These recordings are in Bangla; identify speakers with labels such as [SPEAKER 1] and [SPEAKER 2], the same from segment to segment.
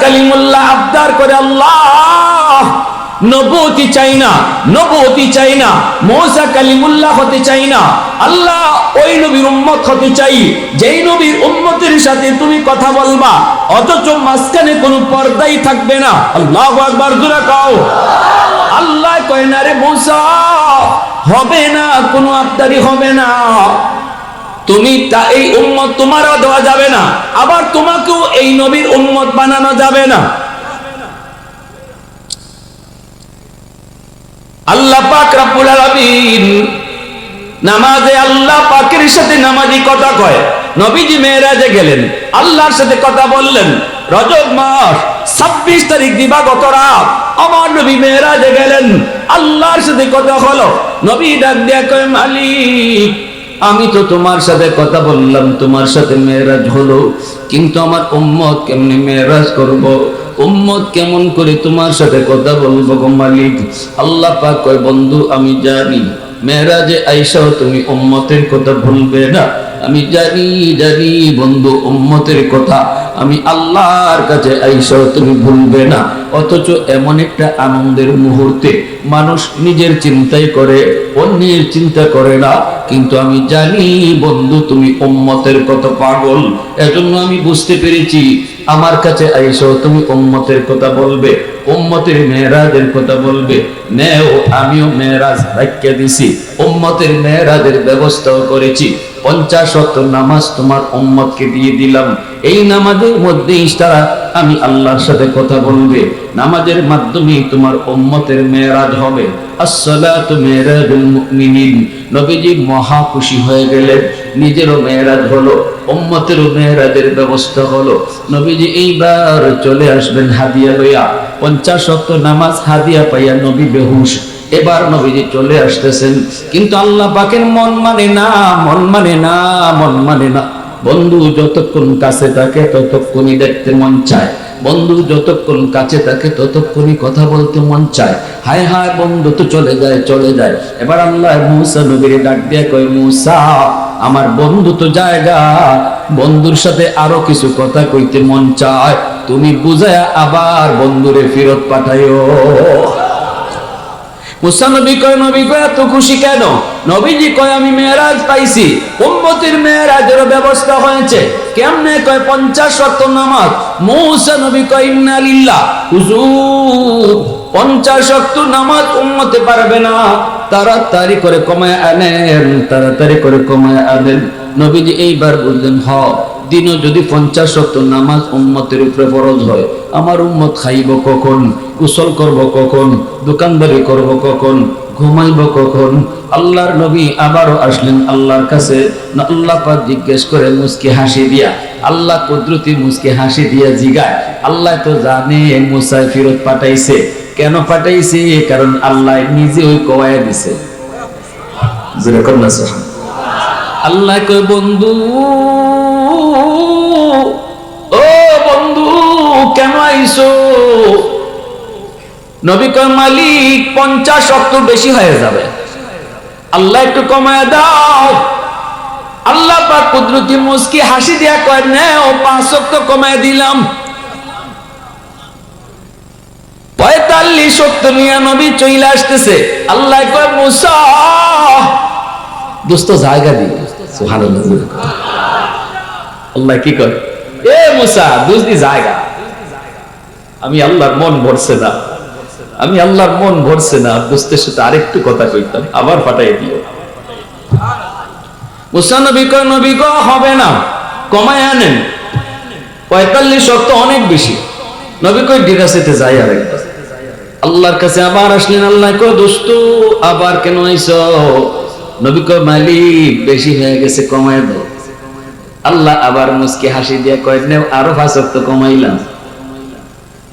[SPEAKER 1] কালিমুল্লাহ আবদার করে, আল্লাহ নবুয়তি চাই না, নবুয়তি চাই না, মুসা কালিমুল্লাহ হতে চাই না, আল্লাহ ওই নবীর উম্মত হতে চাই যেই নবীর উম্মতের সাথে তুমি কথা বলবা অথচ মাঝখানে কোনো পর্দাই থাকবে না। আল্লাহু আকবার, জোরে কও। আল্লাহ কয় না রে মুসা, হবে না, কোনো আবদারি হবে না, তুমি এই উম্মত তোমারও দেওয়া যাবে না, আবার তোমাকেও এই নবীর উম্মত বানানো যাবে না। আল্লাহ পাক রব্বুল আলামিন নামাজে আল্লাহ পাকের সাথে নামাজি কথা কয়। নবীজি মেরাজে গেলেন, আল্লাহর সাথে কথা বললেন। রজব মাস 26 তারিখ দিবাগত রাত আমার নবী মেরাজে গেলেন, আল্লাহর সাথে কথা হলো। নবী ডাক দিয়া কয়, মালিক আমি তো তোমার সাথে কথা বললাম, তোমার সাথে মেরাজ হলো, কিন্তু আমার উম্মত কেমনে মেরাজ করব, উম্মত কেমন করে তোমার সাথে কথা বলবো গো মালিক? আল্লাহ পাক কয়, বন্ধু আমি জানি মেরাজে আইসাও তুমি উম্মতের কথা ভুলবে না, আমি জানি জানি বন্ধু উম্মতের কথা আমি আল্লাহর কাছে আইসাও তুমি ভুলবে না। অথচ এমন একটা আনন্দের মুহূর্তে মানুষ নিজের চিন্তাই করে, অন্যের চিন্তা করে না, কিন্তু আমি জানি বন্ধু তুমি উম্মতের কত পাগল। এজন্য আমি বুঝতে পেরেছি আমার কাছে আইসাও তুমি উম্মতের কথা বলবে, উম্মতের মেরাজের কথা বলবে। নেও আমিও মেরাজ রাখিয়া দিছি, উম্মতের মেরাজের ব্যবস্থাও করেছি। 50 ওয়াক্ত নামাজ তোমার উম্মতকে দিয়ে দিলাম। এই নামাজের মধ্যেই তারা আমি আল্লাহর সাথে কথা বলবে, নামাজের মাধ্যমে তোমার উম্মতের মেরাজ হবে। আসসালাতু মেরাজুল মুমিনিন। নবীজি মহা খুশি হয়ে গেলেন, নিজেরও মেরাজ হলো, উম্মতেরও মেরাজের ব্যবস্থা হলো। নবীজি এইবার চলে আসবেন হাদিয়া লইয়া। 50 ওয়াক্ত নামাজ হাদিয়া পাইয়া নবী বেহুশ। এবার নবীজি চলে আসতেছেন, কিন্তু আল্লাহ পাকের মন মানে না, মন মানে না, মন মানে না। বন্ধু যতক্ষণ কাছে থাকে ততক্ষণই দেখতে মন চায়, বন্ধু যতক্ষণ কাছে থাকে ততক্ষণই কথা বলতে মন চায়। হায় হায় বন্ধু তো চলে যায়, চলে যায়। এবার আল্লাহ মুসা নবীরে ডাক দিয়ে কয়, মুসা আমার বন্ধু তো জায়গা, বন্ধুর সাথে আরো কিছু কথা কইতে মন চায়, তুমি বুঝায়া আবার বন্ধুরে ফেরত পাঠাইও। মুসা নবী কয়, নবী কয় এত খুশি কেন? নবীজি কয়, আমি মেরাজ পাইছি, উম্মতের মেরাজের ব্যবস্থা হয়েছে। কেমনে? কয় 50 ওয়াক্ত নামাজ। মুসা নবী কয়, ইন্না লিল্লাহ, হুজুর 50 ওয়াক্ত নামাজ উম্মতে পারবে না, তাড়াতাড়ি করে কমায় আনেন, তাড়াতাড়ি করে কমায় আনেন। নবীজি এইবার বললেন, হ দিনও যদি 50 ওয়াক্ত নামাজ উম্মতের উপরে ফরজ হয়, আমার উম্মত খাইব কখন, গোসল করব কখন, দোকানদারি করব কখন, ঘুমাইব কখন? আল্লাহর নবী আবারও আসলেন আল্লাহর কাছে। আল্লাহ পাক জিজ্ঞেস করে মুস্কি হাসি দিয়া, আল্লাহ কুদরতি মুস্কি হাসি দিয়া জিগায়, আল্লাহ তো জানে মুসা ফেরত পাঠাইছে। কেন পাঠাইছে? কারণ আল্লাহ নিজে ওই কওয়ায় দিছে। যেরকম না আল্লাহ কয়, বন্ধু ও বন্ধু কেন আইছো? নবী কয়, মালিক 50 ওয়াক্ত বেশি হয়ে যাবে, আল্লাহ একটু কমায় দাও। আল্লাহ পাক কুদরতি মুস্কি হাসি দিয়া কয়, নাও 5 ওয়াক্ত কমায় দিলাম। 45 ওয়াক্ত নিয়ে নবী চলে আসতেছে। আল্লাহ কয়, মুসা দোস্ত জায়গা দি। সুবহানাল্লাহ। আল্লাহ কি কয়, এ মুসা বুঝলি জায়গা, আমি আল্লাহর মন ভরছে না, আমি আল্লাহর মন ভরছে না, বুঝতে সাথে আরেকটু কথা কইতাম, আবার ফাটাই দিও। মুসা নবী কয়, নবী কয় হবে না, কমায় আনেন। 45 ওয়াক্ত অনেক বেশি। নবী কয়, ঠিক আছে তে যাই আরেকবার। আল্লাহর কাছে আবার আসলেন। আল্লাহ কয়, দোস্ত আবার কেন আইছো? নবী কয়, মালিক বেশি হয়ে গেছে, কমায় দাও। আল্লাহ আবার মুস্কি হাসি দিয়ে কয়, নেও আরো 5 ওয়াক্ত কমাইলাম।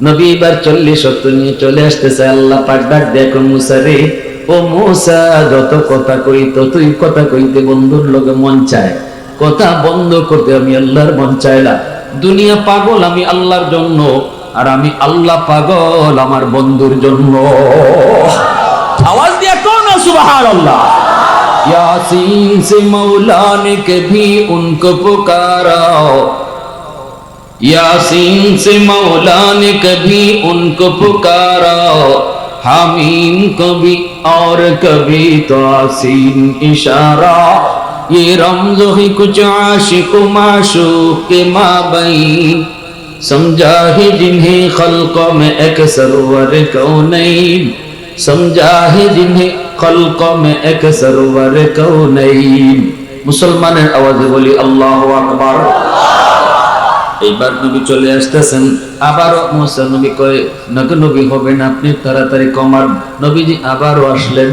[SPEAKER 1] নবী এবার 40 ওয়াক্ত নিয়ে চলে আসতেছে। আল্লাহ পাক ডাক দেখো, মুসা রে, ও মুসা যত কথা কই ততই কথা কইতে বন্ধুর লগে মন চায়, কথা বন্ধ করতে আমি আল্লাহর মন চায় না। দুনিয়া পাগল আমি আল্লাহর জন্য, আর আমি আল্লাহ পাগল আমার বন্ধুর জন্য। আওয়াজ দিয়া কোন সুবহানাল্লাহ। यासीन से मौला ने कभी उनको पुकारा, यासीन से मौला ने कभी उनको पुकारा, हामीम कभी और कभी तो आसीन इशारा। ये रमज़ ही कुछ आशिक माशूक के माबैन, समझा है जिन्हें खल्क़ों में एक सरवर कौनैन, समझा है जिन्हें खल्क़ों में एक सरवर कौनैन। मुसलमाনের আওয়াজে বলি আল্লাহু আকবার। এইবার নবী চলে আসতেছেন, আবারও মুসা নবী কয় নবী হবেন আপনি, তাড়াতাড়ি কমান। নবীজি আবারও আসলেন।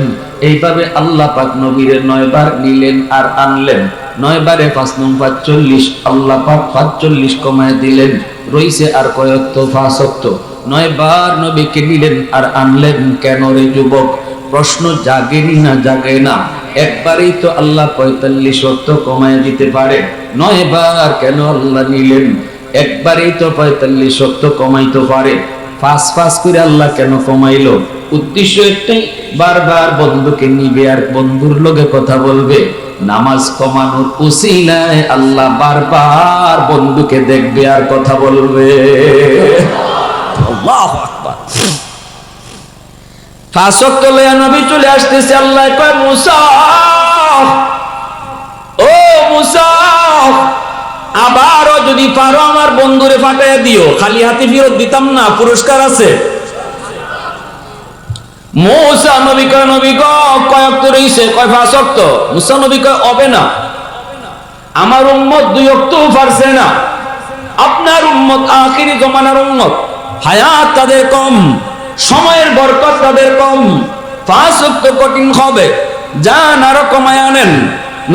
[SPEAKER 1] এইভাবে আল্লাহ পাক নবীরে 9 বার নিলেন আর আনলেন। 9 বারে 5 নং 45, আল্লাহ পাক 45 কমায় দিলেন। রইছে আর কয়ক্ত 5 ওয়াক্ত। 9 বার নবীকে নিলেন আর আনলেন। কেন রে যুবক? প্রশ্ন জাগেনি না জাগে না? একবারই তো আল্লাহ 45 ওয়াক্ত কমায় দিতে পারে, 9 বার কেন আল্লাহ নিলেন? একবারই তো 45 ওয়াক্ত কমাইতে পারে, ফাঁস করে আল্লাহ কেন কমাইলো? উদ্দেশ্য একটাই, বারবার বন্ধুকে নিবে আর বন্ধুর লগে কথা বলবে। নামাজ কমানোর উসিলায় আল্লাহ বারবার বন্ধুকে দেখবে আর কথা বলবে। আল্লাহু আকবার। 5 ওয়াক্ত লয়া নবী চলে আসতেছে। আল্লাহ কয় মুসা, ও মুসা, আবারও যদি পারো আমার বন্ধুরে ফাটাইয়া দিও, খালি হাতে ফেরত দিতাম না, পুরস্কার আছে। মুসা নবী কয় নবী গো কয় ওয়াক্ত রইছে? কয় 5 ওয়াক্ত। মুসা নবী কয় হবে না, আমার উম্মত 2 ওয়াক্তও পারছে না। আপনার উম্মত আখিরি জমানার উম্মত, হায়াত তাদের কম, সময়ের বরকত তাদের কম, 5 ওয়াক্ত কঠিন হবে, যান আরো কমায় আনেন।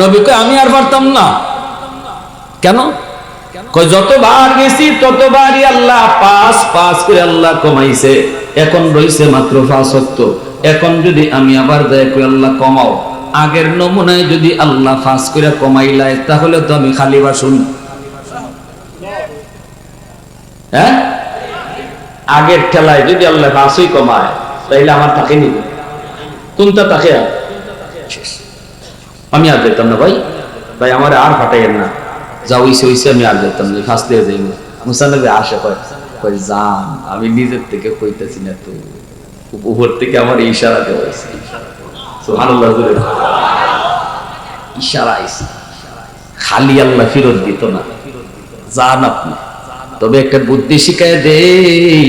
[SPEAKER 1] নবী কয় আমি আর পারতাম না। কেন? কয় যতবার গেছি ততবারই আল্লাহ 5 করে আল্লাহ কমাইছে, এখন রইছে মাত্র 5 ওয়াক্ত। এখন যদি আমি আবার যাই কই আল্লাহ কমাও, আগের নমুনায় যদি আল্লাহ 5 করে কমাইলাই তাহলে তো আমি খালি বাসুন। হ্যাঁ, আগের ঠেলায় যদি আল্লাহ 5ই কমায় তাইলে আমার তাকে নিবে কোনটা? তাকে আমি আর যেতাম না। ভাই ভাই আমার আর ফাটাইয়েন না, যা হইছে আমি আর যেতাম না, ফাঁস দিয়ে যাইব। মুসা নবী আসে কয় জান, আমি নিজের থেকে কইতেছি না, তো উপর থেকে আমার ইশারা দেওয়া হয়েছে। সুবহানাল্লাহ, ইশারা আইছে, খালি আল্লাহ ফেরত দিত না, জান আপনি। তবে একটা বুদ্ধি শিখায় দেই,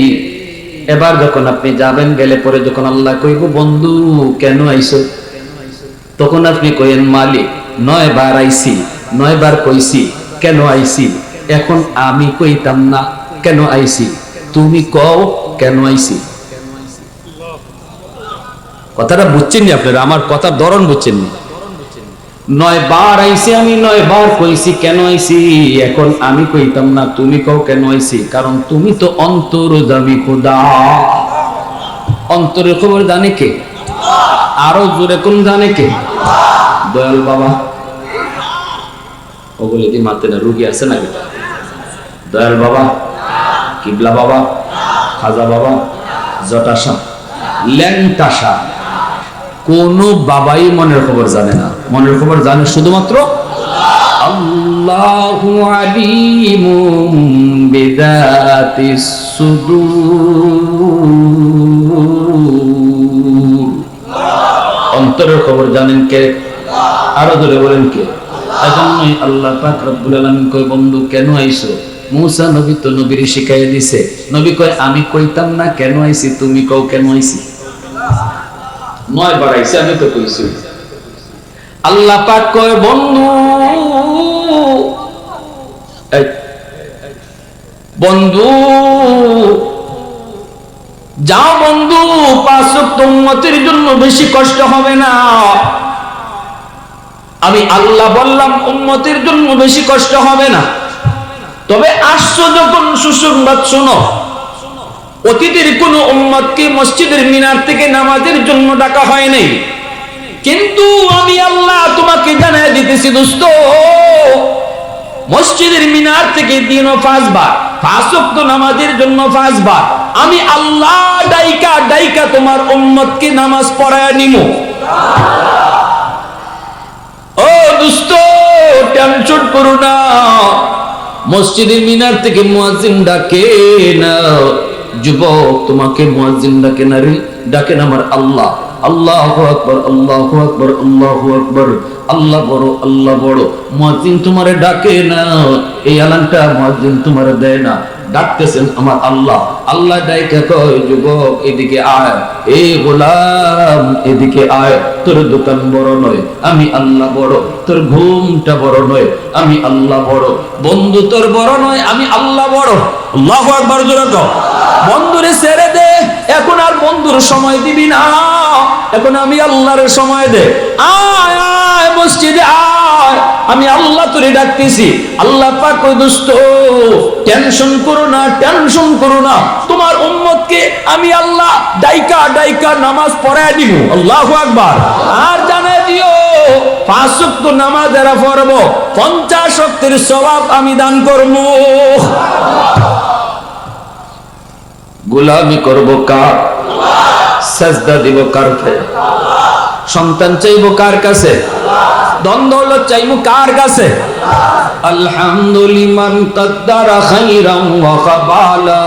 [SPEAKER 1] এবার যখন আপনি যাবেন, গেলে পরে যখন আল্লাহ কইব বন্ধু কেন আইছো, তখন আপনি কইেন মালিক 9 বার আইছি, 9 বার কইছি কেন আইছি। এখন আমি কইতাম না কেন আইছি, তুমি কও কেন আইছি। কথাটা বুঝছেন নি আপনারা? আমার কথার ধরন বুঝছেন নি? 9 বার আইছি আমি, 9 বার কইছি কেন আইছি। এখন আমি কইতাম না, তুমি কও কেন আইছি, কারণ তুমি তো অন্তর্যামী খোদা। অন্তরের খবর জানে কে? আরো জোরে কোন জানে কে? দয়াল বাবা। ওগুলো কি মাতে না, রুগী আছে নাকি? দয়াল বাবা, কিবলা বাবা, খাজা বাবা, জটাশা, ল্যাংটাশা, কোন বাবাই মনের খবর জানে না। মনের খবর জানে শুধুমাত্র আল্লাহু আলিমুম বিযাতিস সুদূর। অন্তরের খবর জানেন কে? আরো ধরে বলেন কে? এজন্যই আল্লাহ পাক রব্বুল আলামিন কয় বন্ধু কেন আইছো? মুসা নবী তো নবীর শিখাইয়া দিছে। নবী কয় আমি কইতাম না কেন আইছি, তুমি কও কেন আইছি। 9 বার আইছে, আমি তো কইছি। আল্লাহ পাক কয় বন্ধু, বন্ধু যাও বন্ধু, 5 ওয়াক্ত উম্মতের জন্য বেশি কষ্ট হবে না। আমি আল্লাহ বললাম উম্মতের জন্য বেশি কষ্ট হবে না। তবে আসছো যখন সুসংবাদ শোনো, অতীতের কোন উম্মতকে মসজিদের মিনার থেকে নামাজের জন্য ডাকা হয় নাই, কিন্তু আমি আল্লাহ তোমাকে জানাই দিতেছি দোস্ত, মসজিদের মিনার থেকে দিনও 5 বার, 5 ওয়াক্ত নামাজের জন্য 5 বার আমি আল্লাহ ডাইকা ডাইকা তোমার উম্মতকে নামাজ পড়ায় নিমু। ও দোস্ত টেনশন করো না, মসজিদের মিনার থেকে মুয়াজ্জিন ডাকে না, যুবক তোমাকে মুয়াজ্জিন ডাকে না রে, ডাকেন আমার আল্লাহ। আল্লাহু আকবার, আল্লাহু আকবার, আল্লাহু আকবার। আল্লাহ বড়, আল্লাহ বড়। মুয়াজ্জিন তোমারে ডাকে না, এই আলানটা মুয়াজ্জিন তোমারে দেয় না, ডাকতেছেন আমার আল্লাহ। আল্লাহ ডাইকা কয়, যুবক এদিকে আয়, এ গোলাম এদিকে আয়। তোর দোকান বড় নয়, আমি আল্লাহ বড়। তোর ঘুমটা বড় নয়, আমি আল্লাহ বড়। বন্ধু তোর বড় নয়, আমি আল্লাহ বড়। আল্লাহু আকবার জোরে কও। বন্ধুরে ছেড়ে দে, এখন আর বন্ধুর সময় দিবি না, এখন আমি আল্লাহর সময় দে। আয় আয় মসজিদে আয়, আমি আল্লাহ তোরে ডাকতেছি। আল্লাহ পাক কই, দোস্ত টেনশন করো না, টেনশন করো না, তোমার উম্মতকে আমি আল্লাহ ডাইকা ডাইকা নামাজ পড়ায় দিব। আল্লাহু আকবার। আর জানাই দিও 5 ওয়াক্ত নামাজ যারা পড়বো 50 ওয়াক্তের সওয়াব আমি দান করব। গোলামি করব কার? সাজদা দিব কার কাছে? সন্তান চাইব কার কাছে? ধন দৌলত চাইব কার কাছে? আলহামদুলিল্লাহ কদ্দারা খাইরাম ওয়া কাবালা,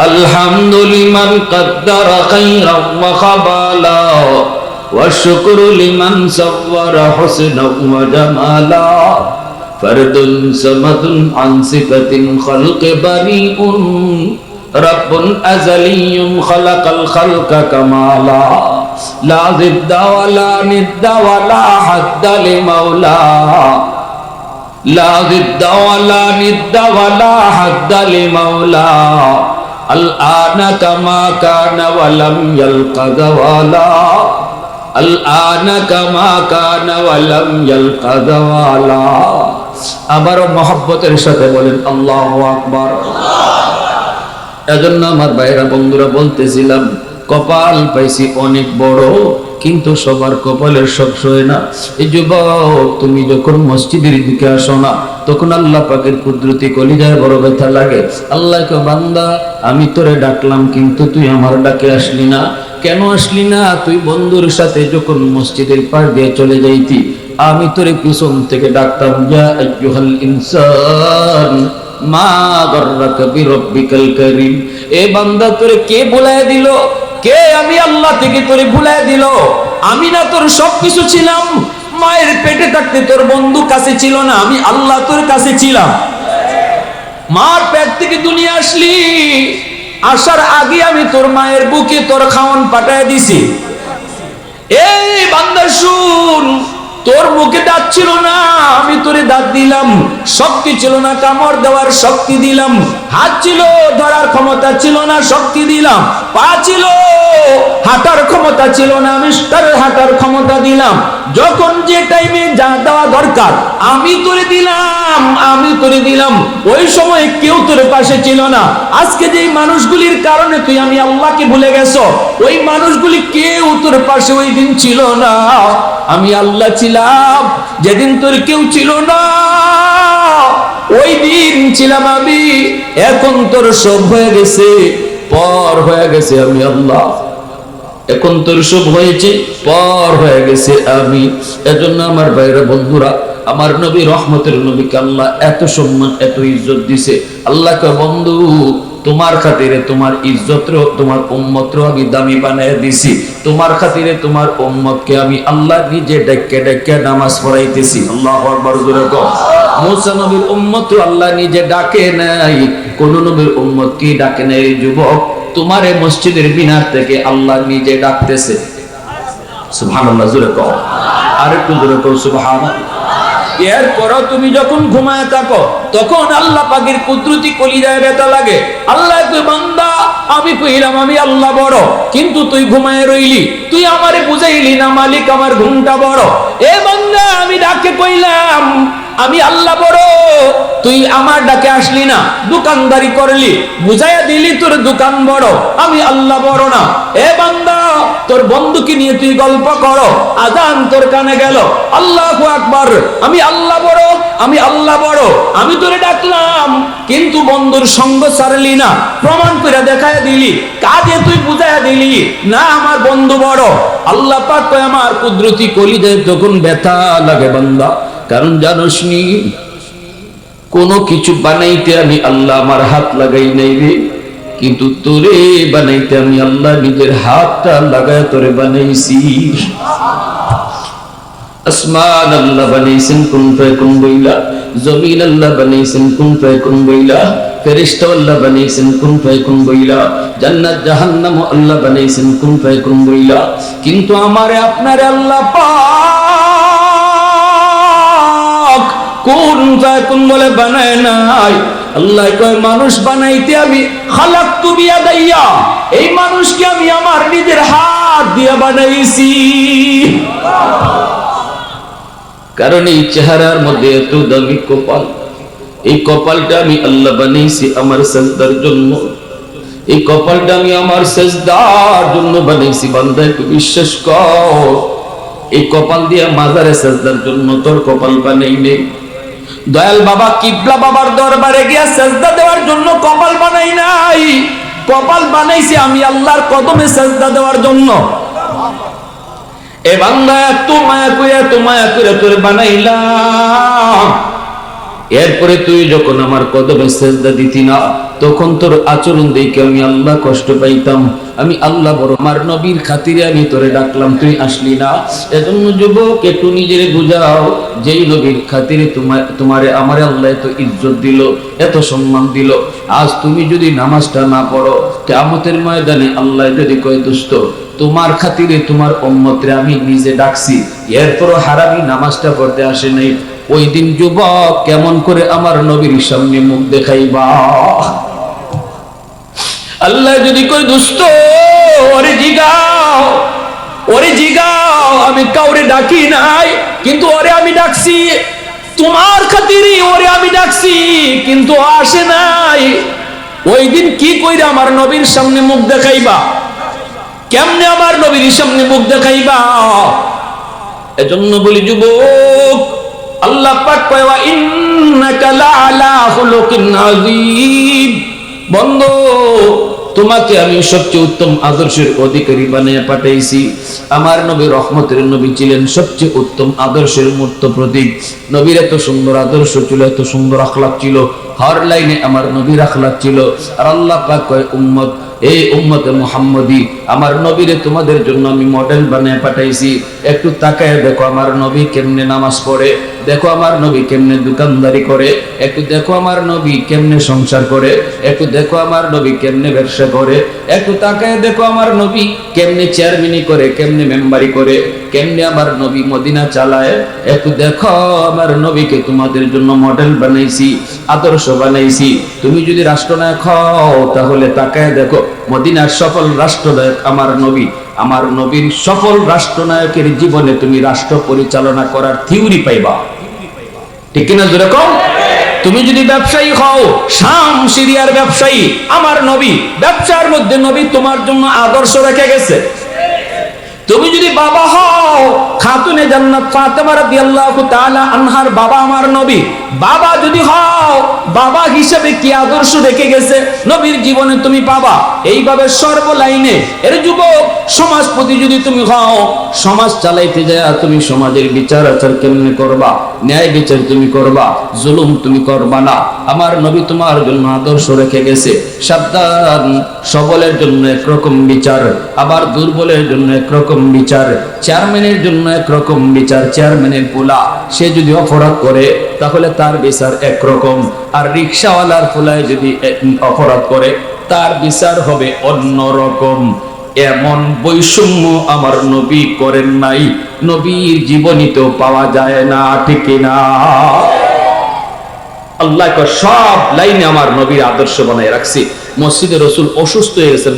[SPEAKER 1] আলহামদুলিল্লাহ কদ্দারা খাইরাম ওয়া কাবালা, ওয়া শুকরু লিমান সাওয়ারা হুসনাও ওয়া জামালা, ফরদুন সামাদুন আন সিফাতিন খালক বারিউন, রব্বুন আযালিয়্যুন খালাকাল খালকা কামালা, লা জিদ্দা ওয়ালা নিদ্দা ওয়ালা হাদ্দা লিমাওলা, লা জিদ্দা ওয়ালা নিদ্দা ওয়ালা হাদ্দা লিমাওলা, আল আনা কামা কানা ওয়া লাম ইয়ালকা যাওয়ালা, আল আনা কামা কানা ওয়া লাম ইয়ালকা যাওয়ালা। আবারও মহব্বতের সাথে বলেন আল্লাহু আকবার। এজন্য আমার ভাইরা বন্ধুরা বলতেছিলাম, কপাল পাইছি অনেক বড়, কিন্তু সবার কপালের সব সয় না। এই যুবক তুমি যখন মসজিদের দিকে আসো না, তখন আল্লাহ পাকের কুদরতি কলিজায় বড় ব্যথা লাগে। আল্লাহকে, বান্দা আমি তোরে ডাকলাম, কিন্তু তুই আমার ডাকে আসলি না। কেন আসলি না? তুই বন্ধুর সাথে যখন মসজিদের পার দিয়ে চলে যাইতি, আমি তোরে পিছন থেকে ডাকতাম, ইয়া আইয়ুহাল ইনসান মা গররাকা বিরব্বিকাল কারীম। এ বান্দা তোরে কে ভুলায় দিল? কে আমি আল্লাহ থেকে তোরে ভুলায় দিল? আমি না তোর সবকিছু ছিলাম? মায়ের পেটে থাকতে তোর বন্ধু কাছে ছিল না, আমি আল্লাহ তোর কাছে ছিলাম। মার পেট থেকে দুনিয়া আসলি, আসার আগে আমি তোর মায়ের বুকে তোর খাওয়ান পাঠায় দিছি। এই বান্দা শুন, তোর মুখে দাঁত ছিল না, আমি তোরে দাঁত দিলাম। শক্তি ছিল না কামড় দেওয়ার, শক্তি দিলাম। হাত ছিল ধরার ক্ষমতা ছিল না, শক্তি দিলাম। পা ছিল হাঁটার ক্ষমতা ছিল না, আমি তার হাঁটার ক্ষমতা দিলাম। যখন যে টাইমে যা দেওয়া দরকার আমি তোরে দিলাম, আমি তোরে দিলাম। ওই সময় কেউ তোর পাশে ছিল না। আজকে যেই মানুষগুলির কারণে তুই আমি আল্লাহকে ভুলে গেছো, ওই মানুষগুলি কেউ তোর পাশে ওই দিন ছিল না। আমি আল্লাহ ছিলাম যেদিন তোর কেউ ছিল না, ওই দিন ছিলাম আমি। এখন তোর সব হয়ে গেছে, পর হয়ে গেছে আমি আল্লাহ। এখন তোর সব হয়েছে, পর হয়ে গেছে আমি। এজন্য আমার ভাইরা বন্ধুরা, আমার নবী রহমতের নবীকে আল্লাহ এত সম্মান, এত ইজ্জত দিছে। আল্লাহকে, বন্ধু তোমার খাতিরে তোমার ইজ্জতর, তোমার উম্মতর আমি দামি বানায় দিছি। তোমার খাতিরে তোমার উম্মতকে আমি আল্লাহ নিজে ডেকে ডেকে নামাজ পড়াইতেছি। আল্লাহু আকবার জোরে কও। মুসা নবীর উম্মত আল্লাহ নিজে ডাকে নাই, কোন নবীর উম্মত কি ডাকে নাই? যুবক তোমারে মসজিদের মিনার থেকে আল্লাহ নিজে ডাকতেছে। সুবহানাল্লাহ জোরে কও, আরেকটু জোরে কও সুবহানাল্লাহ। এরপরও তুমি যখন ঘুমায় থাকো, তখন আল্লাহ পাকের কুদরতি কলিজায় ব্যথা লাগে। আল্লাহ কই, বান্দা আমি কইলাম আমি আল্লাহ বড়, কিন্তু তুই ঘুমায় রইলি, তুই আমারে বুঝাইলি না মালিক আমার ঘুমটা বড়। এ বান্দা আমি ডাকে কইলাম আমি আল্লাহ বড়, তুই আমার ডাকে আসলি না, দোকানদারি করলি, বুঝাইয়া দিলি তোর দোকান বড়, আমি আল্লাহ বড় না। এ বান্দা তোর বন্ধুকে নিয়ে তুই গল্প করো, আজান তোর কানে গেল, আল্লাহু আকবার, আমি আল্লাহ বড়, আমি আল্লাহ বড়। আমি তোরে ডাকলাম, কিন্তু বন্ধুর সঙ্গ ছাড়লি না, প্রমাণ করে দেখায় দিলি, কাজে তুই বুঝাইয়া দিলি না আমার বন্ধু বড়। আল্লাহ পাক কয়, আমার কুদরতি কলিজায় যখন ব্যথা লাগে বান্দা, কারণ জানোস নি কোনো কিছু বানাইতে আমি আল্লাহ আমার হাত লাগাই নাই রে, কিন্তু তোরে বানাইতে আমি আল্লাহ নিজের হাতটা লাগায় তোরে বানাইছি। আসমান আল্লাহ বানাইছেন কুন ফায়াকুন বইলা, জমিন আল্লাহ বানাইছেন কুন ফায়াকুন বইলা, ফেরেশতা আল্লাহ বানাইছেন কুন ফায়াকুন বইলা, জান্নাত জাহান্নাম আল্লাহ বানাইছেন কুন ফায়াকুন বইলা। কিন্তু আমারে আপনারে আল্লাহ পাক কুন ফায়াকুন বলে বানায় নাই। আল্লাহ কয় মানুষ বানাইতে আমি খালাকতু বিয়াদাইয়া, এই মানুষকে আমি আমার নিজের হাত দিয়ে বানাইছি। কারণ এই চেহারার মধ্যে এত দামি কপাল, এই কপালটা আমি আল্লাহ বানাইছি আমার সাজদার জন্য, এই কপালটা আমি আমার সাজদার জন্য বানাইছি। বান্দা একটু বিশ্বাস কর, এই কপাল দিয়ে মাজারে সাজদার জন্য তোর কপাল বানাই নেই। দয়াল বাবা কিবলা বাবার দরবারে গিয়া সাজদা দেওয়ার জন্য কপাল বানাই নাই, কপাল বানাইছি আমি আল্লাহর কদমে সাজদা দেওয়ার জন্য। এ বান্দা এত মায়া করে তোরে বানাইলাম, এরপরে তুই যখন আমার কদমে সেজদা দিতি না, তখন তোর আচরণ দেখে আমি আল্লাহ কষ্ট পাইতাম। আমি আল্লাহ বড় আমার নবীর খাতিরে আমি তোরে ডাকলাম, তুই আসলি না। এজন্য যুবক একটু নিজেরে বুঝাও, যেই নবীর খাতিরে তোমারে আমারে আল্লাহ এত ইজ্জত দিল, এত সম্মান দিল, আজ তুমি যদি নামাজটা না পড়ো, কিয়ামতের ময়দানে আল্লাহ যদি কয় দোস্ত তোমার খাতিরে তোমার উম্মতরে আমি নিজে ডাকছি, এরপরও হারামি নামাজটা পড়তে আসে নাই, ওই দিন যুবক কেমন করে আমার নবীর সামনে মুখ দেখাইবা? আল্লাহ যদি কই দোস্ত ওরে জিগাও আমি কাউরে ডাকি নাই, কিন্তু ওরে আমি ডাকছি তোমার খাতিরে, ওরে আমি ডাকছি কিন্তু আসে নাই, ওই দিন কি কইরা আমার নবীর সামনে মুখ দেখাইবা? কেমনে আমার নবীর সামনে মুখ দেখাইবা? এজন্য বলি যুবক, আল্লাহ পাক কয় ওয়া ইন্নাকা লাআলা খুলুকিন আযীম, বন্ধু তোমাকে আমি সবচেয়ে উত্তম আদর্শের অধিকারী বানিয়ে পাঠাইছি। আমার নবী রহমতের নবী ছিলেন, সবচেয়ে উত্তম আদর্শের মূর্ত প্রতীক। নবীর এত সুন্দর আদর্শ ছিল, এত সুন্দর আখলাক ছিল, হর লাইনে আমার নবীর আখলাক ছিল। আর আল্লাহ পাক কয় উম্মত, এই উম্মতে মুহাম্মদী আমার নবীরে তোমাদের জন্য আমি মডেল বানিয়ে পাঠাইছি। একটু তাকায় দেখো আমার নবী কেমনে নামাজ পড়ে, দেখো আমার নবী কেমনে দোকানদারি করে, একটু দেখো আমার নবী কেমনে সংসার করে, একটু দেখো আমার নবী কেমনে ব্যবসা করে, একটু তাকায় দেখো আমার নবী কেমনে চেয়ারম্যানি করে, কেমনে মেম্বারি করে, কেমনে আমার নবী মদিনা চালায়। একটু দেখো আমার নবীকে তোমাদের জন্য মডেল বানাইছি, আদর্শ বানাইছি। তুমি যদি রাষ্ট্রনায়ক হও তাহলে তাকায় দেখো মদিনার সফল রাষ্ট্রনায়ক আমার নবী। আমার নবীর সফল রাষ্ট্রনায়কের জীবনে তুমি রাষ্ট্র পরিচালনা করার থিওরি পাইবা, ঠিক কিনা জোরে কও? তুমি যদি ব্যবসায়ী হও, শাম সিরিয়ার ব্যবসায়ী আমার নবী, ব্যবসার মধ্যে নবী তোমার জন্য আদর্শ রেখে গেছে। তুমি যদি বাবা হও, খাতুনে জান্নাত ফাতেমা রাদিয়াল্লাহু তাআলা আনহার বাবা আমার নবী, বাবা যদি হও, বাবা হিসেবে কি আদর্শ রেখে গেছে নবীর জীবনে তুমি পাবা। এইভাবে সর্বলাইনে এর যুবক সমাজপতি যদি তুমি হও, সমাজ চালাইতে যায় তুমি সমাজের বিচার আচার কেমনে করবা, ন্যায় বিচার তুমি করবা, জুলুম তুমি করবা না। আমার নবী তোমার জন্য আদর্শ রেখে গেছে। সাবধান, সবলের জন্য একরকম বিচার, আবার দুর্বলের জন্য একরকম বিচার, চেয়ারম্যানের জন্য একরকম বিচার। চেয়ারম্যানের পোলা সে যদি অপরাধ করে তাহলে তার বিচার একরকম, আর রিকশাওয়ালার পোলায় যদি অপরাধ করে তার বিচার হবে অন্যরকম। এমন বৈষম্য আমার নবী করেন নাই, নবীর জীবনীতেও পাওয়া যায় না, ঠিক না? আল্লাহ সব লাইনে আমার নবীর আদর্শ বানায় রাখছি। মসজিদে রসুল অসুস্থ হয়ে গেছেন,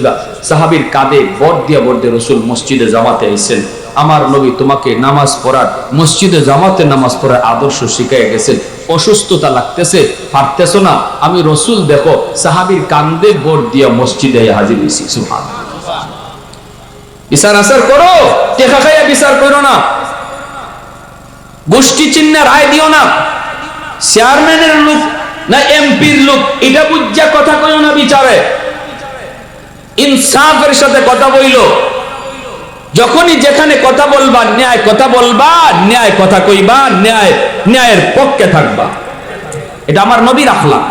[SPEAKER 1] সাহাবীর কাঁধে বর দিয়া রসুল মসজিদে জামাতে আইছেন। আমার নবী তোমাকে নামাজ পড়ার, মসজিদে জামাতে নামাজ পড়ার আদর্শ শিখাই গেছেন। অসুস্থতা লাগতেছে, পারতেছো না, আমি রসুল দেখো সাহাবীর কাঁধে বর দিয়া মসজিদে হাজির হয়েছি। সুবহানাল্লাহ। বিচার আচার করো, টেকা খাইয়া বিচার করো না, গোষ্ঠী চিহ্নে রায় দিও না, চেয়ারম্যানের লোক না এমপির লোক এটা বুঝা কথা কইও না বিচারে। ইনসাফের সাথে কথা বইলো, যখনই যেখানে কথা বলবা ন্যায় কথা বলবা, ন্যায় কথা কইবা, ন্যায়ের পক্ষে থাকবা। এটা আমার নবীর আখলাক,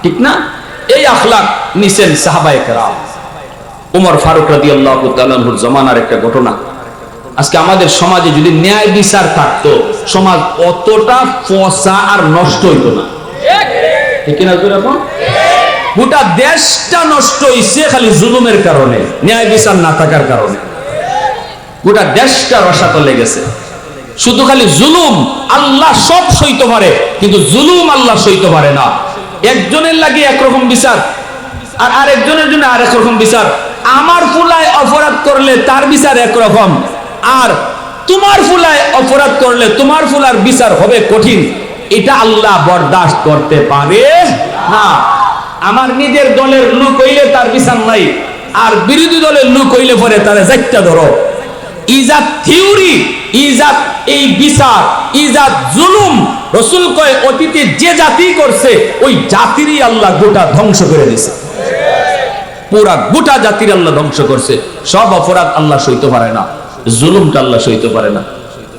[SPEAKER 1] ঠিক না? এই আখলাক নিছেন সাহাবায়ে কেরাম। ওমর ফারুক রাদিয়াল্লাহু তাআলা আনহুর জামানার একটা ঘটনা। আজকে আমাদের সমাজে যদি ন্যায় বিচার থাকতো, সমাজ অতটা ফসা আর নষ্ট হইতো না, ঠিক না? গোটা দেশটা নষ্ট হইছে খালি জুলুমের কারণে, ন্যায় বিচার না থাকার কারণে। গোটা দেশটা রসাতলে গেছে, শুধু খালি জুলুম। আল্লাহ সব সইতে পারে, কিন্তু জুলুম আল্লাহ সইতে পারে না। একজনের লাগে একরকম বিচার, আর আরেকজনের জন্য আরেক রকম বিচার। আমার ফুলায় অপরাধ করলে তার বিচার একরকম, আর তোমার ফুলায় অপরাধ করলে তোমার ফুলার বিচার হবে কঠিন। এটা আল্লাহ বরদাস্ত করতে পারে না। আমার নিজের দলের লোক হইলে তার বিচার নাই, আর বিরোধী দলের লোক হইলে পরে তারা যাইতা ধরো। ইজাত থিওরি, ইজাত এই বিচার, ইজাত জুলুম। রাসূল কয় অতীতে যে জাতি করছে ওই জাতিরই আল্লাহ গোটা ধ্বংস করে দিয়েছে। পুরা গোটা জাতির আল্লাহ ধ্বংস করছে। সব অপরাধ আল্লাহ সইতে পারে না, জুলুমটা আল্লাহ সইতে পারে না।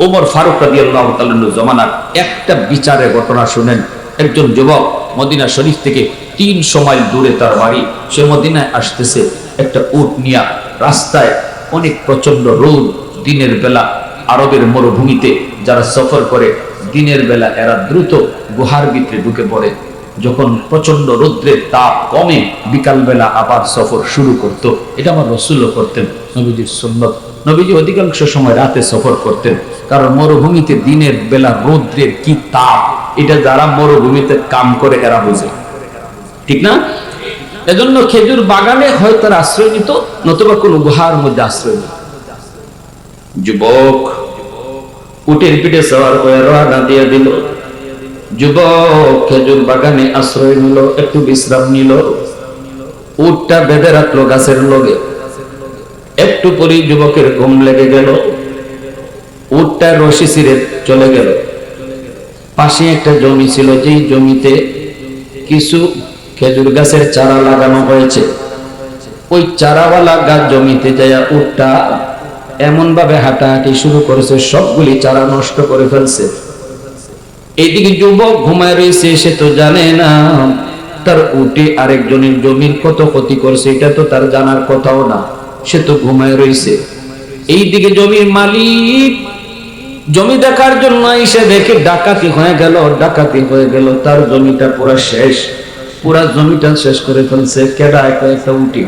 [SPEAKER 1] ওমর ফারুক রাদিয়াল্লাহু তাআলা জামানার একটা বিচারের ঘটনা শুনেন। একজন যুবক মদিনা শরীফ থেকে 300 মাইল দূরে তার বাড়ি, সে মদিনায় আসতেছে একটা উট নিয়া। রাস্তায় অনেক প্রচন্ড রোদ, দিনের বেলা আরবের মরুভূমিতে যারা সফর করে দিনের বেলা এরা দ্রুত গুহার ভিতরে ঢুকে পড়ে। যখন প্রচন্ড রৌদ্রের তাপ কমে বিকাল বেলা আবার সফর শুরু করত। এটা আমার রাসূলও করতেন, নবীজির সুন্নত। নবীজি অধিকাংশ সময় রাতে সফর করতেন, কারণ মরুভূমিতে দিনের বেলা রৌদ্রের কি তাপ, এটা যারা মরুভূমিতে কাম করে এরা বুঝে, ঠিক না? এজন্য খেজুর বাগানে হয়তো তারা আশ্রয় নিত, নতুবা কোনো গুহার মধ্যে আশ্রয় নিত। যুবক উটের পিঠে সওয়ার করে রওনা দিয়ে দিল। যুবক খেজুর বাগানে আশ্রয় নিল, একটু বিশ্রাম নিল। উটটা বেঁধে রাখলো গাছের লগে। একটু পরে যুবকের ঘুম লেগে গেল। উটটা রশি ছিঁড়ে চলে গেল। পাশে একটা জমি ছিল, যেই জমিতে কিছু খেজুর গাছের চারা লাগানো হয়েছে। ওই চারাওয়ালা গাছ জমিতে যাইয়া উটটা এমন ভাবে হাঁটাহাঁটি শুরু করেছে, সবগুলি চারা নষ্ট করে ফেলছে। এইদিকে যুবক ঘুমায় রয়েছে, সে তো জানে না তার উটে আরেকজনের জমির কত ক্ষতি করছে, এটা তো তার জানার কথাও না। সে তো ঘুমায় রয়েছে। এইদিকে জমির মালিক জমি দেখার জন্য এসে দেখে ডাকাতি হয়ে গেল, ডাকাতি হয়ে গেল। তার জমিটা পুরা শেষ, পুরা জমিটা শেষ করে ফেলছে। কেডা? একটা উটি।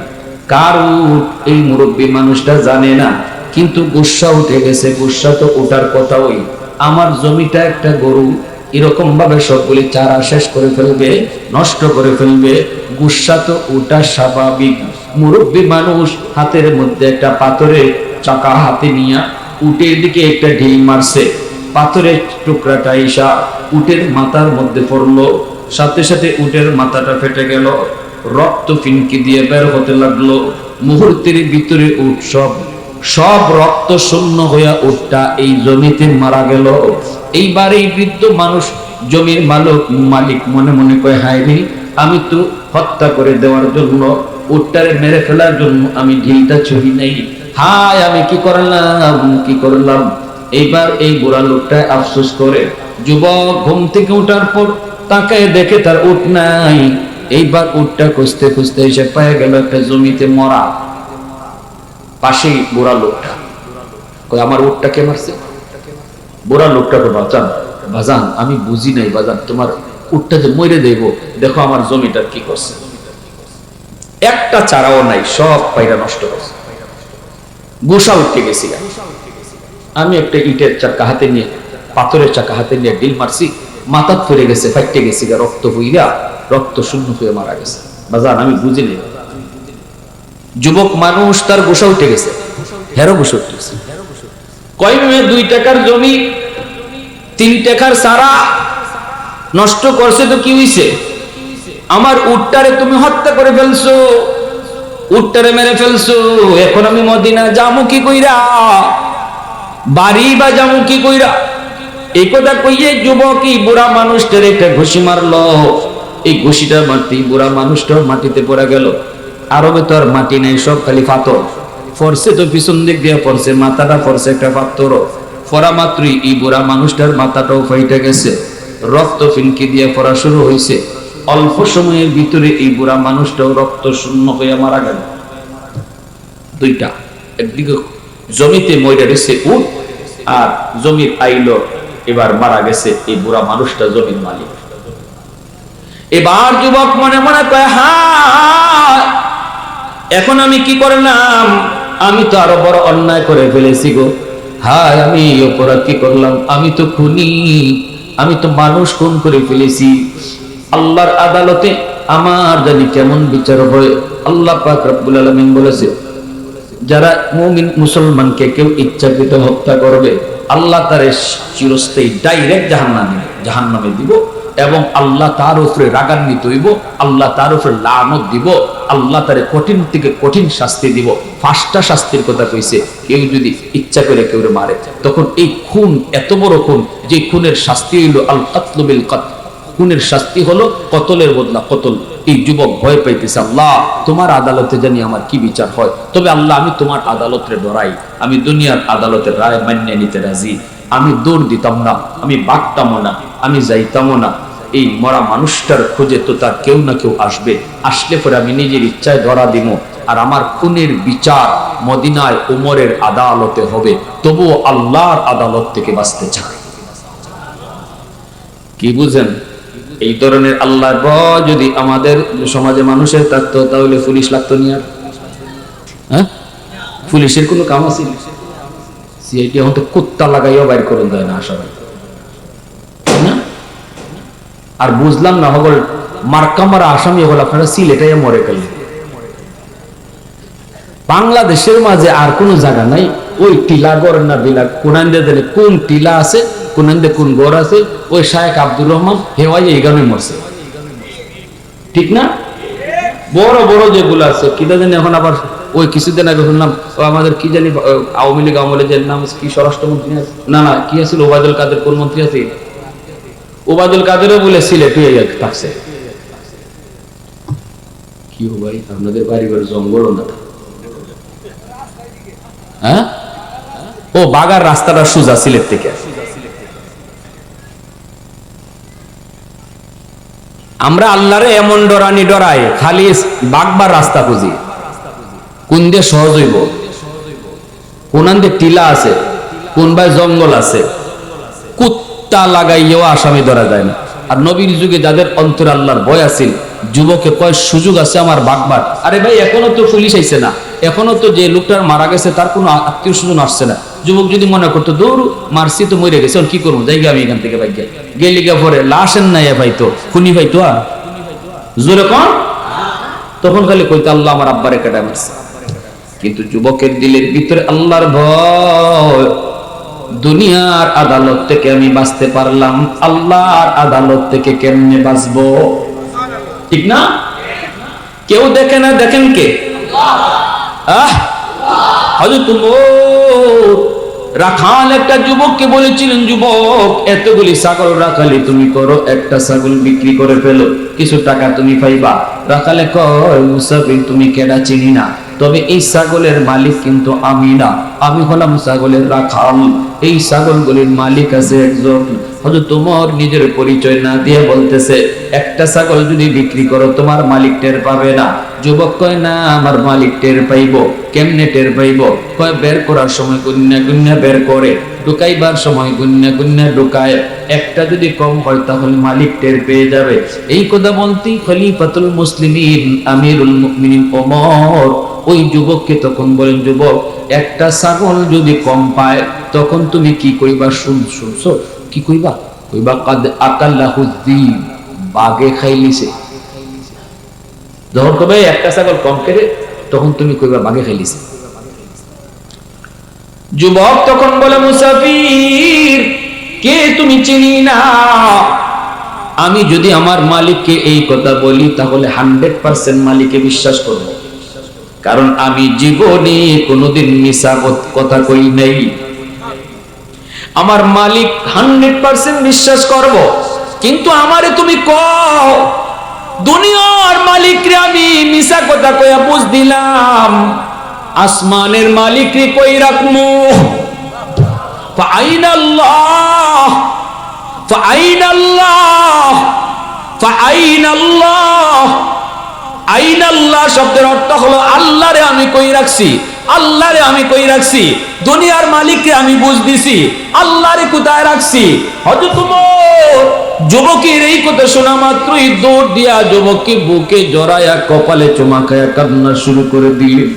[SPEAKER 1] কার উট? এই মুরব্বী মানুষটা জানে না, কিন্তু গুসা উঠে গেছে। গুসা তো ওঠার কথা, ওই আমার জমিটা একটা গরু এরকম ভাবে সবগুলি চারা শেষ করে ফেলবে, নষ্ট করে ফেলবে। গুসা তো ওটা স্বাভাবিক। মুরব্বী মানুষ হাতের মধ্যে একটা পাথরের চাকা হাতে নিয়ে উটের দিকে একটা ঢিল মারছে। পাথরের টুকরাটা ঈশা উটের মাথার মধ্যে পড়লো, সাথে সাথে উটের মাথাটা ফেটে গেল, রক্ত ফিনকি দিয়ে বের হতে লাগলো। মুহূর্তের ভিতরে উট সব রক্ত শূন্য হইয়া উটটা এই জমিতে মারা গেল। এইবার এই বৃদ্ধ মানুষ জমির মালিক মনে মনে কয়, হায় রে, আমি তো হত্যা করে দেওয়ার জন্য, উটটারে মেরে ফেলার জন্য আমি ঢিলটা ছুরি নেই। হায়, আমি কি করলাম। এইবার এই বুড়া লোকটা আফসোস করে। যুবক ঘুম থেকে ওঠার পর তাকায় দেখে তার উট নাই। এইবার উটটা খুঁজতে খুঁজতে এসে পেয়ে গেল একটা জমিতে মরা। পাশেই বুড়া লোকটা কয়, আমার উটটা কে মারছে? বুড়া লোকটা তো, বাজান আমি বুঝি নাই বাজান, তোমার উটটা যে মরে দেব, দেখো আমার জমিটার কি করছে। একটা চারাও নাই, সব পায়রা নষ্ট করছে। গোসা উঠে গেছি আমি, একটা ইটের চাকা হাতে নিয়ে, পাথরের চাকা হাতে নিয়ে ডিল মারছি, মাথা ফিরে গেছে, ফাইটে গেছি, রক্ত হইয়া রক্ত শূন্য হয়ে মারা গেছে। বাজান আমি বুঝিনি। যুবক মানুষ, তার গোসা উঠে গেছে, হেরো গোসা উঠেছে। কয় 2 টাকার জমি 3 টাকার সারা নষ্ট করছে, তো কি হইছে? আমার উটটারে তুমি হত্যা করে ফেলছো, উটটারে মেরে ফেলছো। এখন আমি মদিনা যামু কি কইরা, বাড়ি বা যামু কি কইরা? এই কথা কইয়ে যুবক এই বুড়া মানুষটার একটা ঘুষি মারলো। এই ঘুষিটা মারতেই বুড়া মানুষটা মাটিতে পড়ে গেল। আরবে তো আর মাটি নাই, সব খালি পাথর। ফরছে তো পিছন দিক দিয়ে পড়ছে, মাথাটা পড়ছে একটা পাথর। ফরা মাত্রই এই বুড়া মানুষটার মাথাটাও ফাইটে গেছে। রক্ত ফিনকি দিয়ে পড়া শুরু হয়েছে। অল্প সময়ের ভিতরে এই বুড়া মানুষটাও রক্ত শূন্য হয়ে মারা গেল। দুইটা, একদিকে জমিতে মইরা গেছে উট, আর জমির আইলো এবার মারা গেছে এই বুড়া মানুষটা, জমির মালিক। এবার যুবক মনে মনে কয়, হ্যাঁ এখন আমি কি করলাম, আমি তো আরো বড় অন্যায় করে ফেলেছি গো। হায় আমি অপরাধ কি করলাম, আমি তো খুনি, আমি তো মানুষ খুন করে ফেলেছি। আল্লাহর আদালতে আমার জানি কেমন বিচার হয়। আল্লাহ পাক রব্বুল আলামিন বলেছে, যারা মুমিন মুসলমানকে কেউ ইচ্ছাকৃত হত্যা করবে, আল্লাহ তার চিরস্থায়ী ডাইরেক্ট জাহান্নামে দিব, এবং আল্লাহ তার উপরে রাগান্বিত হইব, আল্লাহ তার উপরে লানত দিব, আল্লাহ তার কঠিন থেকে কঠিন শাস্তি দিব। 5টা শাস্তির কথা কইছে। কেউ যদি ইচ্ছা করে কেউ মারে, তখন এই খুন এত বড় খুন, যে খুনের শাস্তি হইল আল কাতলু বিল কাতল, খুনের শাস্তি হলো কতলের বদলা কতল। এই যুবক ভয় পাইতেছে, আল্লাহ তোমার আদালতে জানি আমার কি বিচার হয়। তবে আল্লাহ আমি তোমার আদালতে ডরাই, আমি দুনিয়ার আদালতের রায় মানিয়ে নিতে রাজি। আমি দৌড় দিতাম না, আমি বাগতামও না, আমি যাইতামও না। এই মরা মানুষটার খোঁজে তো তার কেউ না কেউ আসবে, আসলে পরে আমি নিজের ইচ্ছায় ধরা দিব, আর আমার খুনের বিচার মদিনায় উমরের আদালতে হবে। তবুও আল্লাহর আদালত থেকে বাঁচতে চাই। কি বুঝেন? এই ধরনের আল্লাহর ভয় যদি আমাদের সমাজে মানুষের থাকতো, তাহলে পুলিশ লাগতো নি। আর হ্যাঁ, পুলিশের কোনো কাম আছে? সিআইডি এখন তো কুত্তা লাগাইও বাইর করে দেয় না সবাই না। আর বুঝলাম না হগল মার্কা মারা আসামি হল আপনারা সিলেটাই মরে গেলেন। বাংলাদেশের মাঝে আর কোন জায়গা নাই, ওই টিলা গড় না বিলা কোনান্দে দিলে কোন টিলা আছে, কোনান্দে কোন গড় আছে, ওই শায়েখ আব্দুর রহমান হেওয়াই এই গানে মরছে, ঠিক না? বড় বড় যেগুলো আছে কিটা জানি, এখন আবার ওই কিছুদিন আগে শুনলাম আমাদের কি জানি আওয়ামী লীগ আমলের নাম কি স্বরাষ্ট্রমন্ত্রী না না কি আছিল, ওবায়দুল কাদের কোন মন্ত্রী আছে, ওবায়দুল কাদেরও বলে সিলেট হয়ে থাকছে। কি ভাই আপনাদের বাড়িঘর জঙ্গল না? হ্যাঁ, ও বাগার রাস্তাটা সোজা সিলেট থেকে। আমরা আল্লাহরে এমন ডরানি ডরাই, খালি বাগবার রাস্তা খুঁজি। কোন দিয়ে সহজ হইব, কোন দিয়ে টিলা আছে, কোন ভাই জঙ্গল আছে, কুত্তা লাগাইও আসামি ধরা যায় না। আর নবীর যুগে যাদের অন্তর আল্লাহর ভয় আছিল, যুবকে কয় সুযোগ আছে আমার বাগবার। আরে ভাই এখনো তো পুলিশ আইছে না, এখনো তো যে লোকটার মারা গেছে তার কোনো আত্মীয় স্বজন আসছে না। যুবক যদি মনে করতো দৌড় মারছি তো মরে গেছে, কি করবো, যাই আমি এখান থেকে বাইক গেলি গা পরে লাশের নাই ভাইতো খুনি ভাইতো আর জোরে কন, তখন খালি কইতো আল্লাহ আমার আব্বারে কাটা মারছে। কিন্তু যুবকের দিলের ভিতরে আল্লাহর ভয়, দুনিয়ার আদালত থেকে আমি বাঁচতে পারলাম, আল্লাহর আদালত থেকে কেমনে বাঁচবো? ঠিক না? কেউ দেখে না, দেখেন কে? হযরত উমর রাখাল একটা যুবককে বলেছিলেন, যুবক এতগুলি ছাগল রাখালি তুমি করো, একটা ছাগল বিক্রি করে ফেলো, কিছু টাকা তুমি পাইবা। রাখালে কয়, মুসাফির তুমি কেডা চিনি না, তবে এই ছাগলের মালিক কিন্তু আমি না, আমি হলাম ছাগলের রাখাল। এই ছাগলগুলির মালিক আছে একজন। হযরত উমর নিজের পরিচয় না দিয়ে বলতেছে, একটা ছাগল যদি বিক্রি করো তোমার মালিক টের পাবে না। যুবক কয়, না আমার মালিক টের পাইব। কেমনে টের পাইব? কয় বের করার সময় গুন্না গুন্না বের করে, ঢুকাইবার সময় গুন্না গুন্না ঢুকায়, একটা যদি কম হয় তাহলে মালিক টের পেয়ে যাবে। এই কথা বলতেই খলিফাতুল মুসলিমিন আমিরুল মুমিনিন ওমর ওই যুবককে তখন বলেন, যুবক একটা ছাগল যদি কম পায় তখন তুমি কি কইবা? শুনছো কি কইবা? কইবা কাদ আকাল্লাহু যিব, বাগে খাইলিছে। যখন কবে একটা ছাগল কম করে তখন তুমি কইবা বাগে খাইলিছে। যুবক তখন বলে, মুসাফির কে তুমি চিনি না, আমি যদি আমার মালিককে এই কথা বলি তাহলে 100% মালিককে বিশ্বাস করব, কারণ আমি জীবনে কোনোদিন মিছা কথা কই নাই। আমার মালিক 100% বিশ্বাস করব। কিন্তু আমারে তুমি কও দুনিয়ার মালিকরে আমি মিছা কথা কইয়া বুঝ দিলাম, আসমানের মালিকরে কই রাখমু? ফাআইনাল্লাহ ফাআইনাল্লাহ, ফাআইনাল্লাহ। আইনাল্লাহ শব্দের অর্থ হলো আল্লাহরে আমি কই রাখছি, আল্লাহরে আমি কই রাখছি, দুনিয়ার মালিককে আমি বুঝ দিছি, আল্লাহরে কোথায় রাখছি। হযরত ওমর যুবকের এই কথা শোনা মাত্রই দৌড় দিয়া যুবককে বুকে জড়ায়া কপালে চুমা খায়া কান্না শুরু করে দিলেন।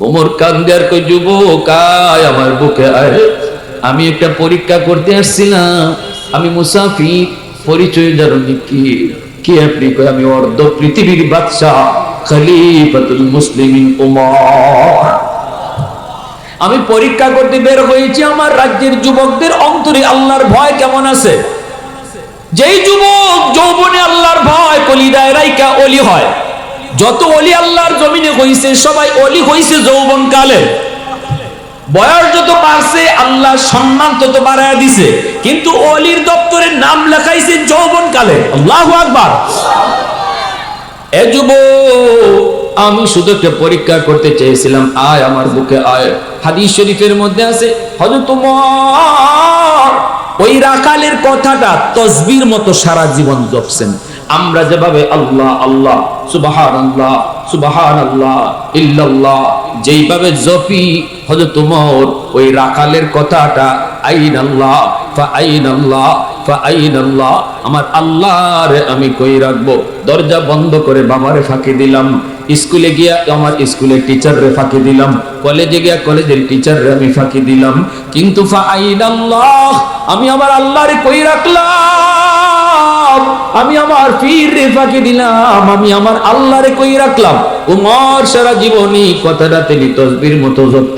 [SPEAKER 1] ওমর কান্দে আর কই, যুবক আয় আমার বুকে আয়, আমি একটা পরীক্ষা করতে আসছিলাম, আমি মুসাফির, পরিচয় জানি কি? কি আপনি? কই আমি অর্ধ পৃথিবীর বাদশা খলিফাতুল মুসলিমিন ওমর। আমি পরীক্ষা করতে বের হয়েছি আমার রাজ্যের যুবকদের অন্তরে আল্লাহর ভয় কেমন আছে। যেই যুবক যৌবনে আল্লাহর ভয় কলিদায় রাইকা ওলি হয়, যত ওলি আল্লাহর জমিনে হইছে সবাই ওলি হইছে যৌবন কালে। বয়স যত বাড়ছে আল্লাহ সম্মান তত বাড়ায়া দিছে, কিন্তু ওলির দপ্তরে নাম লেখাইছে যৌবন কালে। আল্লাহু আকবার। এ যুবক, আমি শুধু একটা পরীক্ষা করতে চেয়েছিলাম, আয় আমার বুকে আয়। হাদিস শরীফের মধ্যে আছে হযরত ওমর ওই রাখালের কথাটা তসবির মতো সারা জীবন জপছেন। আমরা যেভাবে আল্লাহ আল্লাহ সুবহানাল্লাহ সুবহানাল্লাহ ইল্লাল্লাহ যেইভাবে জপি, হযরত ওমর ওই রাখালের কথাটা আইনাল্লাহ ফাআইনাল্লাহ ফাআইনাল্লাহ, আমার আল্লাহরে আমি কই রাখবো। দরজা বন্ধ করে বাবারে ফাঁকি দিলাম, স্কুলে গিয়া আমার স্কুলের টিচাররে ফাঁকি দিলাম, কলেজে গিয়া কলেজের টিচাররে আমি ফাঁকি দিলাম, কিন্তু ফাআইনাল্লাহ, আমি আমার আল্লাহরে কই রাখলাম, আমি আমার পীররে ফাঁকি দিলাম, আমি আমার আল্লাহরে কই রাখলাম। ওমর সারা জীবনই কথাটা তিনি তসবির মতো জপতেন।